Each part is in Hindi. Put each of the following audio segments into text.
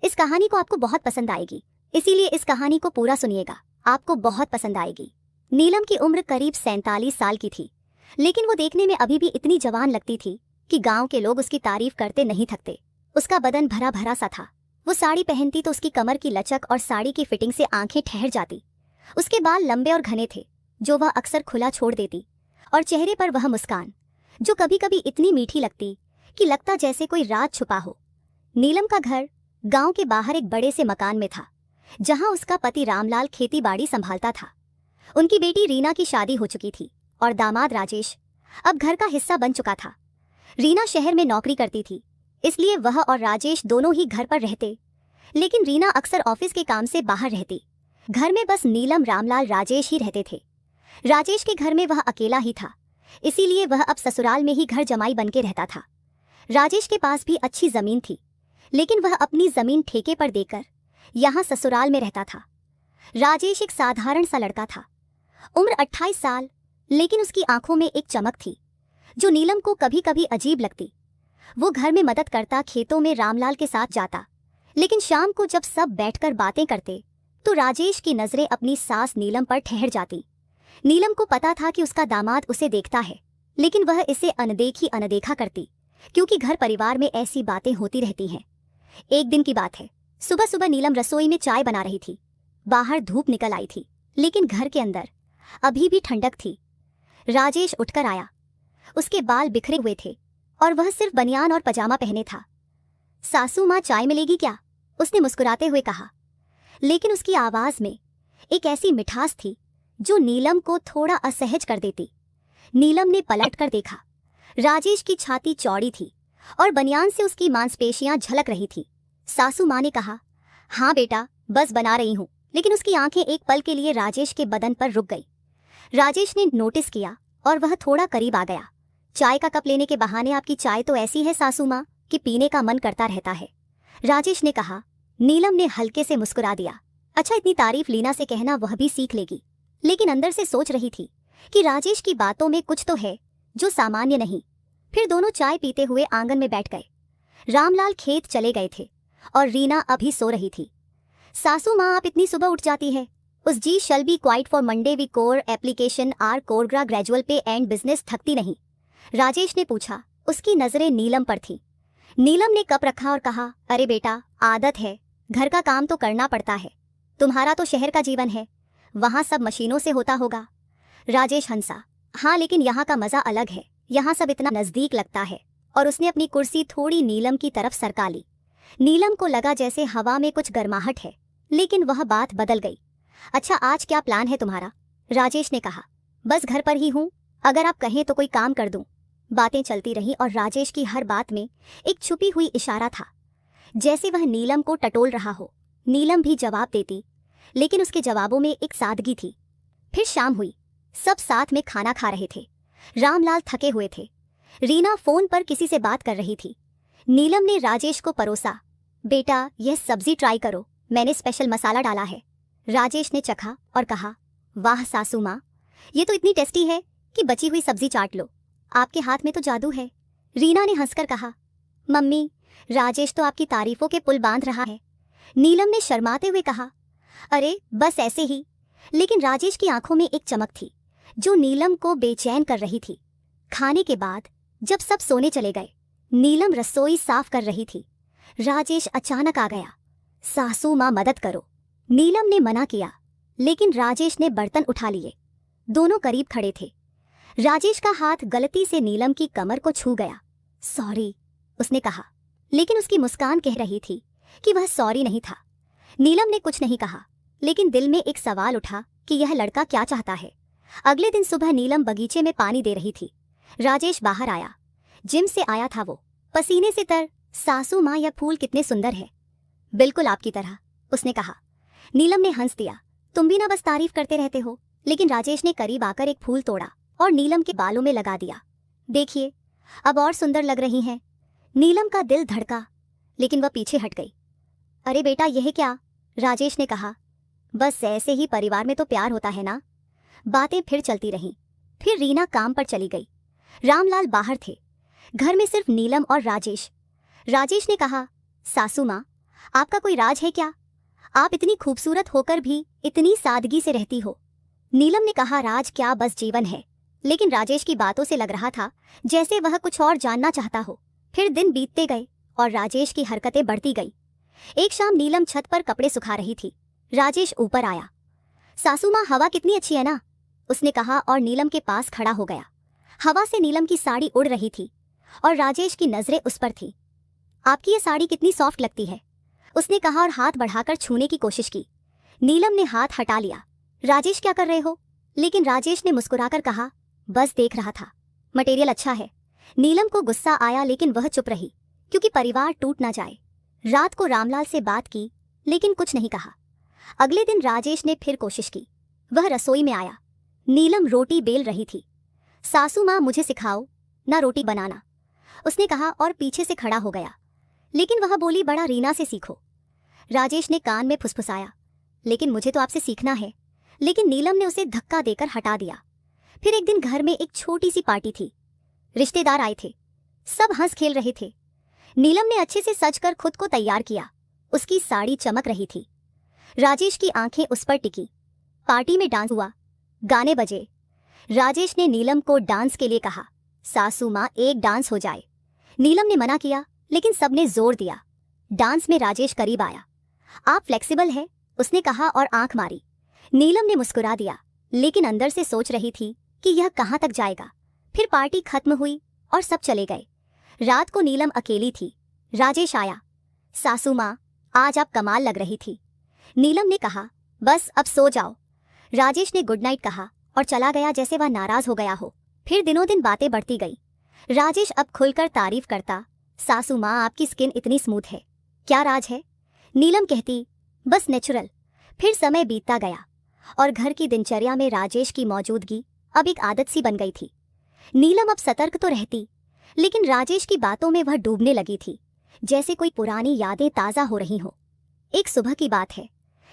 इस कहानी को आपको बहुत पसंद आएगी, इसीलिए इस कहानी को पूरा सुनिएगा, आपको बहुत पसंद आएगी। नीलम की उम्र करीब 47 साल की थी, लेकिन वो देखने में अभी भी इतनी जवान लगती थी कि गांव के लोग उसकी तारीफ करते नहीं थकते। उसका बदन भरा भरा सा था। वो साड़ी पहनती तो उसकी कमर की लचक और साड़ी की फिटिंग से आंखें ठहर जाती। उसके बाल लंबे और घने थे जो वह अक्सर खुला छोड़ देती, और चेहरे पर वह मुस्कान जो कभी कभी इतनी मीठी लगती कि लगता जैसे कोई राज छुपा हो। नीलम का घर गांव के बाहर एक बड़े से मकान में था, जहां उसका पति रामलाल खेती बाड़ी संभालता था। उनकी बेटी रीना की शादी हो चुकी थी और दामाद राजेश अब घर का हिस्सा बन चुका था। रीना शहर में नौकरी करती थी, इसलिए वह और राजेश दोनों ही घर पर रहते, लेकिन रीना अक्सर ऑफिस के काम से बाहर रहती। घर में बस नीलम, रामलाल, राजेश ही रहते थे। राजेश के घर में वह अकेला ही था, इसीलिए वह अब ससुराल में ही घर जमाई बन के रहता था। राजेश के पास भी अच्छी जमीन थी, लेकिन वह अपनी जमीन ठेके पर देकर यहाँ ससुराल में रहता था। राजेश एक साधारण सा लड़का था, उम्र 28 साल, लेकिन उसकी आंखों में एक चमक थी जो नीलम को कभी कभी अजीब लगती। वो घर में मदद करता, खेतों में रामलाल के साथ जाता, लेकिन शाम को जब सब बैठकर बातें करते तो राजेश की नजरें अपनी सास नीलम पर ठहर जाती। नीलम को पता था कि उसका दामाद उसे देखता है, लेकिन वह इसे अनदेखा करती, क्योंकि घर परिवार में ऐसी बातें होती रहती हैं। एक दिन की बात है, सुबह सुबह नीलम रसोई में चाय बना रही थी। बाहर धूप निकल आई थी, लेकिन घर के अंदर अभी भी ठंडक थी। राजेश उठकर आया। उसके बाल बिखरे हुए थे और वह सिर्फ बनियान और पजामा पहने था। सासू माँ चाय मिलेगी क्या? उसने मुस्कुराते हुए कहा, लेकिन उसकी आवाज में एक ऐसी मिठास थी जो नीलम को थोड़ा असहज कर देती। नीलम ने पलट कर देखा। राजेश की छाती चौड़ी थी और बनियान से उसकी मांसपेशियां झलक रही थी। सासू माँ ने कहा, हाँ बेटा, बस बना रही हूँ, लेकिन उसकी आंखें एक पल के लिए राजेश के बदन पर रुक गई। राजेश ने नोटिस किया और वह थोड़ा करीब आ गया। चाय का कप लेने के बहाने आपकी चाय तो ऐसी है सासू माँ कि पीने का मन करता रहता है, राजेश ने कहा। नीलम ने हल्के से मुस्कुरा दिया। अच्छा, इतनी तारीफ लीना से कहना वह भी सीख लेगी, लेकिन अंदर से सोच रही थी कि राजेश की बातों में कुछ तो है जो सामान्य नहीं। फिर दोनों चाय पीते हुए आंगन में बैठ गए। रामलाल खेत चले गए थे और रीना अभी सो रही थी। सासू माँ, आप इतनी सुबह उठ जाती है? उस जी shall be quite for Monday वी कोर एप्लीकेशन आर कोरग्रा ग्रेजुअल पे एंड बिजनेस, थकती नहीं? राजेश ने पूछा। उसकी नजरें नीलम पर थी। नीलम ने कप रखा और कहा, अरे बेटा, आदत है, घर का काम तो करना पड़ता है। तुम्हारा तो शहर का जीवन है, वहाँ सब मशीनों से होता होगा। राजेश हंसा। हाँ, लेकिन यहाँ का मजा अलग है, यहाँ सब इतना नजदीक लगता है। और उसने अपनी कुर्सी थोड़ी नीलम की तरफ सरका ली। नीलम को लगा जैसे हवा में कुछ गर्माहट है, लेकिन वह बात बदल गई। अच्छा, आज क्या प्लान है तुम्हारा? राजेश ने कहा। बस घर पर ही हूँ, अगर आप कहें तो कोई काम कर दूं। बातें चलती रहीं और राजेश की हर बात में एक छुपी हुई इशारा था, जैसे वह नीलम को टटोल रहा हो। नीलम भी जवाब देती, लेकिन उसके जवाबों में एक सादगी थी। फिर शाम हुई, सब साथ में खाना खा रहे थे। रामलाल थके हुए थे। रीना फोन पर किसी से बात कर रही थी। नीलम ने राजेश को परोसा। बेटा, यह सब्जी ट्राई करो, मैंने स्पेशल मसाला डाला है। राजेश ने चखा और कहा, वाह सासू माँ, ये तो इतनी टेस्टी है कि बची हुई सब्जी चाट लो, आपके हाथ में तो जादू है। रीना ने हंसकर कहा, मम्मी, राजेश तो आपकी तारीफों के पुल बांध रहा है। नीलम ने शर्माते हुए कहा, अरे बस ऐसे ही। लेकिन राजेश की आंखों में एक चमक थी जो नीलम को बेचैन कर रही थी। खाने के बाद जब सब सोने चले गए, नीलम रसोई साफ कर रही थी। राजेश अचानक आ गया। सासू माँ, मदद करो। नीलम ने मना किया, लेकिन राजेश ने बर्तन उठा लिए। दोनों करीब खड़े थे। राजेश का हाथ गलती से नीलम की कमर को छू गया। सॉरी, उसने कहा, लेकिन उसकी मुस्कान कह रही थी कि वह सॉरी नहीं था। नीलम ने कुछ नहीं कहा, लेकिन दिल में एक सवाल उठा कि यह लड़का क्या चाहता है। अगले दिन सुबह नीलम बगीचे में पानी दे रही थी। राजेश बाहर आया। जिम से आया था वो, पसीने से तर। सासू माँ, यह फूल कितने सुंदर है। बिल्कुल आपकी तरह, उसने कहा। नीलम ने हंस दिया। तुम भी ना बस तारीफ करते रहते हो। लेकिन राजेश ने करीब आकर एक फूल तोड़ा और नीलम के बालों में लगा दिया। देखिए, अब और सुंदर लग रही हैं। नीलम का दिल धड़का, लेकिन वह पीछे हट गई। अरे बेटा, यह क्या? राजेश ने कहा। बस ऐसे ही परिवार में तो प्यार होता है ना। बातें फिर चलती रहीं। फिर रीना काम पर चली गई। रामलाल बाहर थे। घर में सिर्फ नीलम और राजेश। राजेश ने कहा, सासू माँ, आपका कोई राज है क्या? आप इतनी खूबसूरत होकर भी इतनी सादगी से रहती हो। नीलम ने कहा, राज क्या, बस जीवन है। लेकिन राजेश की बातों से लग रहा था जैसे वह कुछ और जानना चाहता हो। फिर दिन बीतते गए और राजेश की हरकतें बढ़ती गई। एक शाम नीलम छत पर कपड़े सुखा रही थी। राजेश ऊपर आया। सासू माँ, हवा कितनी अच्छी है ना, उसने कहा और नीलम के पास खड़ा हो गया। हवा से नीलम की साड़ी उड़ रही थी और राजेश की नजरें उस पर थी। आपकी ये साड़ी कितनी सॉफ्ट लगती है, उसने कहा और हाथ बढ़ाकर छूने की कोशिश की। नीलम ने हाथ हटा लिया। राजेश, क्या कर रहे हो? लेकिन राजेश ने मुस्कुराकर कहा, बस देख रहा था, मटेरियल अच्छा है। नीलम को गुस्सा आया लेकिन वह चुप रही, क्योंकि परिवार टूट ना जाए। रात को रामलाल से बात की लेकिन कुछ नहीं कहा। अगले दिन राजेश ने फिर कोशिश की। वह रसोई में आया। नीलम रोटी बेल रही थी। सासू माँ, मुझे सिखाओ ना रोटी बनाना, उसने कहा और पीछे से खड़ा हो गया। लेकिन वह बोली, बड़ा रीना से सीखो। राजेश ने कान में फुसफुसाया, लेकिन मुझे तो आपसे सीखना है। लेकिन नीलम ने उसे धक्का देकर हटा दिया। फिर एक दिन घर में एक छोटी सी पार्टी थी। रिश्तेदार आए थे। सब हंस खेल रहे थे। नीलम ने अच्छे से सजकर खुद को तैयार किया। उसकी साड़ी चमक रही थी। राजेश की आंखें उस पर टिकी। पार्टी में डांस हुआ, गाने बजे। राजेश ने नीलम को डांस के लिए कहा, सासू माँ, एक डांस हो जाए। नीलम ने मना किया लेकिन सबने जोर दिया। डांस में राजेश करीब आया। आप फ्लेक्सिबल है, उसने कहा और आंख मारी। नीलम ने मुस्कुरा दिया लेकिन अंदर से सोच रही थी कि यह कहां तक जाएगा। फिर पार्टी खत्म हुई और सब चले गए। रात को नीलम अकेली थी। राजेश आया। सासू माँ, आज आप कमाल लग रही थी। नीलम ने कहा, बस अब सो जाओ। राजेश ने गुड नाइट कहा और चला गया जैसे वह नाराज हो गया हो। फिर दिनों दिन बातें बढ़ती गई। राजेश अब खुलकर तारीफ करता, सासू माँ, आपकी स्किन इतनी स्मूथ है, क्या राज है? नीलम कहती, बस नेचुरल। फिर समय बीतता गया और घर की दिनचर्या में राजेश की मौजूदगी अब एक आदत सी बन गई थी। नीलम अब सतर्क तो रहती, लेकिन राजेश की बातों में वह डूबने लगी थी, जैसे कोई पुरानी यादें ताज़ा हो रही हों। एक सुबह की बात है।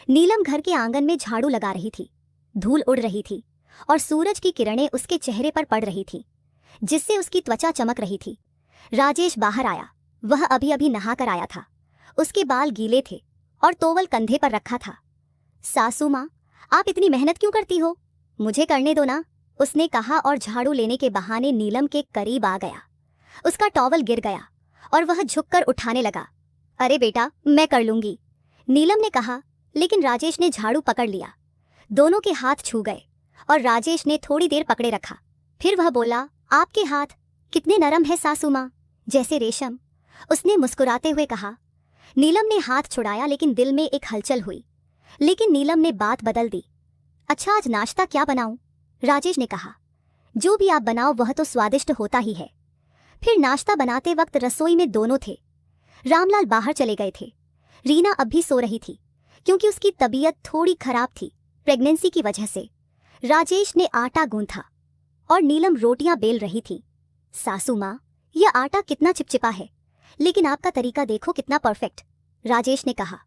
नीलम घर के आंगन में झाड़ू लगा रही थी। धूल उड़ रही थी और सूरज की किरणें उसके चेहरे पर पड़ रही थी, जिससे उसकी त्वचा चमक रही थी। राजेश बाहर आया। वह अभी अभी नहाकर आया था। उसके बाल गीले थे और टॉवल कंधे पर रखा था। सासू माँ, आप इतनी मेहनत क्यों करती हो? मुझे करने दो ना, उसने कहा और झाड़ू लेने के बहाने नीलम के करीब आ गया। उसका टॉवल गिर गया और वह झुककर उठाने लगा। अरे बेटा, मैं कर लूंगी, नीलम ने कहा, लेकिन राजेश ने झाड़ू पकड़ लिया। दोनों के हाथ छू गए और राजेश ने थोड़ी देर पकड़े रखा। फिर वह बोला, आपके हाथ कितने नरम है सासू माँ, जैसे रेशम, उसने मुस्कुराते हुए कहा। नीलम ने हाथ छुड़ाया लेकिन दिल में एक हलचल हुई। लेकिन नीलम ने बात बदल दी। अच्छा, आज नाश्ता क्या बनाऊं? राजेश ने कहा। जो भी आप बनाओ वह तो स्वादिष्ट होता ही है। फिर नाश्ता बनाते वक्त रसोई में दोनों थे। रामलाल बाहर चले गए थे। रीना अब भी सो रही थी क्योंकि उसकी तबीयत थोड़ी खराब थी प्रेगनेंसी की वजह से। राजेश ने आटा गूंथा और नीलम रोटियां बेल रही थी। सासू माँ, यह आटा कितना चिपचिपा है, लेकिन आपका तरीका देखो कितना परफेक्ट, राजेश ने कहा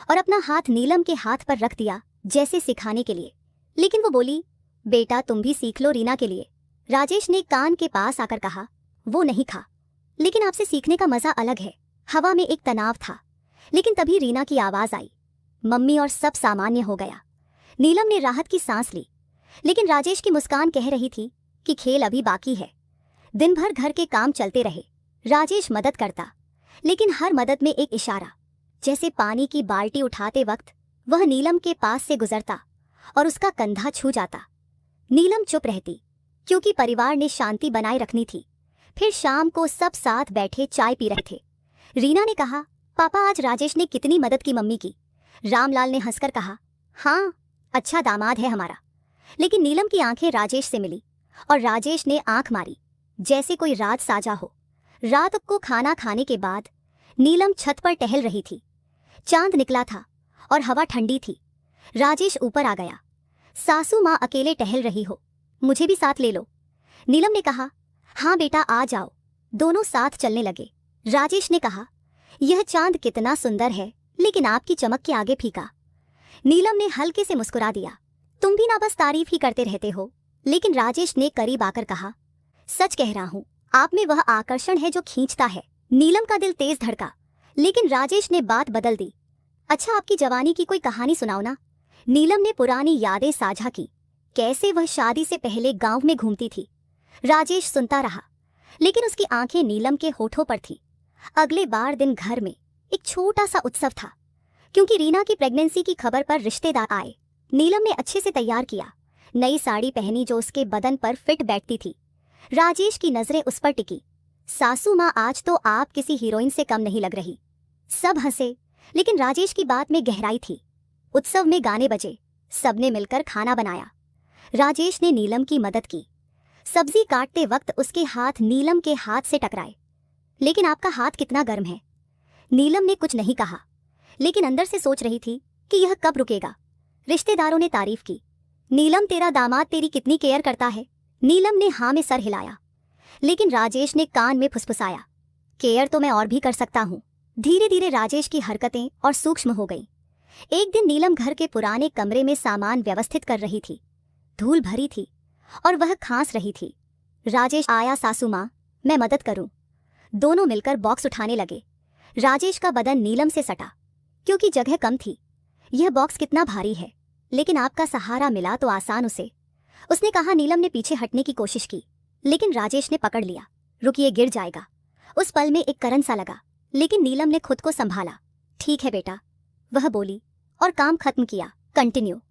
और अपना हाथ नीलम के हाथ पर रख दिया जैसे सिखाने के लिए। लेकिन वो बोली, बेटा तुम भी सीख लो रीना के लिए। राजेश ने कान के पास आकर कहा, वो नहीं खा, लेकिन आपसे सीखने का मजा अलग है। हवा में एक तनाव था, लेकिन तभी रीना की आवाज आई, मम्मी, और सब सामान्य हो गया। नीलम ने राहत की सांस ली, लेकिन राजेश की मुस्कान कह रही थी कि खेल अभी बाकी है। दिन भर घर के काम चलते रहे। राजेश मदद करता, लेकिन हर मदद में एक इशारा, जैसे पानी की बाल्टी उठाते वक्त वह नीलम के पास से गुजरता और उसका कंधा छू जाता। नीलम चुप रहती क्योंकि परिवार ने शांति बनाए रखनी थी। फिर शाम को सब साथ बैठे चाय पी रहे थे। रीना ने कहा, पापा, आज राजेश ने कितनी मदद की मम्मी की। रामलाल ने हंसकर कहा, हाँ, अच्छा दामाद है हमारा। लेकिन नीलम की आंखें राजेश से मिली और राजेश ने आंख मारी जैसे कोई राज साजा हो। रात को खाना खाने के बाद नीलम छत पर टहल रही थी। चांद निकला था और हवा ठंडी थी। राजेश ऊपर आ गया। सासू माँ, अकेले टहल रही हो, मुझे भी साथ ले लो, नीलम ने कहा। हाँ बेटा, आ जाओ। दोनों साथ चलने लगे। राजेश ने कहा, यह चांद कितना सुंदर है, लेकिन आपकी चमक के आगे फीका। नीलम ने हल्के से मुस्कुरा दिया, तुम भी ना बस तारीफ ही करते रहते हो। लेकिन राजेश ने करीब आकर कहा, सच कह रहा हूं, आप में वह आकर्षण है जो खींचता है। नीलम का दिल तेज धड़का, लेकिन राजेश ने बात बदल दी। अच्छा, आपकी जवानी की कोई कहानी सुनाओ ना। नीलम ने पुरानी यादें साझा की, कैसे वह शादी से पहले गांव में घूमती थी। राजेश सुनता रहा, लेकिन उसकी आंखें नीलम के होठों पर थी। अगले बार दिन घर में एक छोटा सा उत्सव था, क्योंकि रीना की प्रेगनेंसी की खबर पर रिश्तेदार आए। नीलम ने अच्छे से तैयार किया, नई साड़ी पहनी जो उसके बदन पर फिट बैठती थी। राजेश की नजरें उस पर टिकी। सासू माँ, आज तो आप किसी हीरोइन से कम नहीं लग रही। सब हंसे, लेकिन राजेश की बात में गहराई थी। उत्सव में गाने बजे, सबने मिलकर खाना बनाया। राजेश ने नीलम की मदद की। सब्जी काटते वक्त उसके हाथ नीलम के हाथ से टकराए। लेकिन आपका हाथ कितना गर्म है। नीलम ने कुछ नहीं कहा, लेकिन अंदर से सोच रही थी कि यह कब रुकेगा। रिश्तेदारों ने तारीफ की, नीलम तेरा दामाद तेरी कितनी केयर करता है। नीलम ने हाँ में सर हिलाया, लेकिन राजेश ने कान में फुसफुसाया, केयर तो मैं और भी कर सकता हूँ। धीरे धीरे राजेश की हरकतें और सूक्ष्म हो गईं। एक दिन नीलम घर के पुराने कमरे में सामान व्यवस्थित कर रही थी। धूल भरी थी और वह खांस रही थी। राजेश आया, सासू माँ मैं मदद करूं। दोनों मिलकर बॉक्स उठाने लगे। राजेश का बदन नीलम से सटा, क्योंकि जगह कम थी। यह बॉक्स कितना भारी है, लेकिन आपका सहारा मिला तो आसान उसे, उसने कहा। नीलम ने पीछे हटने की कोशिश की, लेकिन राजेश ने पकड़ लिया। रुकिए, गिर जाएगा। उस पल में एक करंट सा लगा, लेकिन नीलम ने खुद को संभाला। ठीक है बेटा, वह बोली और काम खत्म किया। कंटिन्यू।